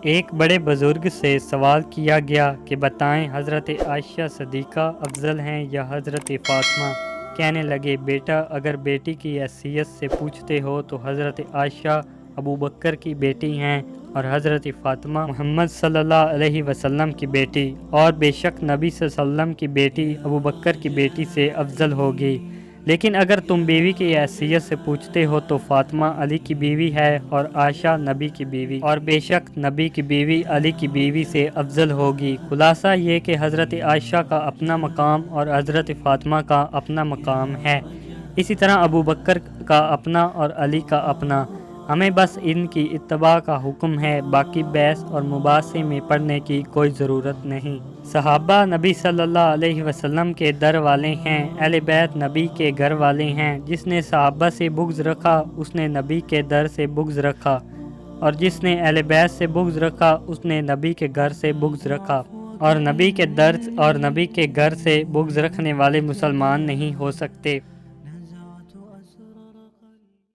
ایک بڑے بزرگ سے سوال کیا گیا کہ بتائیں حضرت عائشہ صدیقہ افضل ہیں یا حضرت فاطمہ؟ کہنے لگے بیٹا اگر بیٹی کی حیثیت سے پوچھتے ہو تو حضرت عائشہ ابو بکر کی بیٹی ہیں اور حضرت فاطمہ محمد صلی اللہ علیہ وسلم کی بیٹی، اور بے شک نبی صلی اللہ علیہ وسلم کی بیٹی ابو بکر کی بیٹی سے افضل ہوگی۔ لیکن اگر تم بیوی کی حیثیت سے پوچھتے ہو تو فاطمہ علی کی بیوی ہے اور عائشہ نبی کی بیوی، اور بے شک نبی کی بیوی علی کی بیوی سے افضل ہوگی۔ خلاصہ یہ کہ حضرت عائشہ کا اپنا مقام اور حضرت فاطمہ کا اپنا مقام ہے، اسی طرح ابو بکر کا اپنا اور علی کا اپنا۔ ہمیں بس ان کی اتباع کا حکم ہے، باقی بحث اور مباحثے میں پڑھنے کی کوئی ضرورت نہیں۔ صحابہ نبی صلی اللہ علیہ وسلم کے در والے ہیں، اہل بیت نبی کے گھر والے ہیں۔ جس نے صحابہ سے بغض رکھا اس نے نبی کے در سے بغض رکھا، اور جس نے اہل بیت سے بغض رکھا اس نے نبی کے گھر سے بغض رکھا، اور نبی کے در اور نبی کے گھر سے بغض رکھنے والے مسلمان نہیں ہو سکتے۔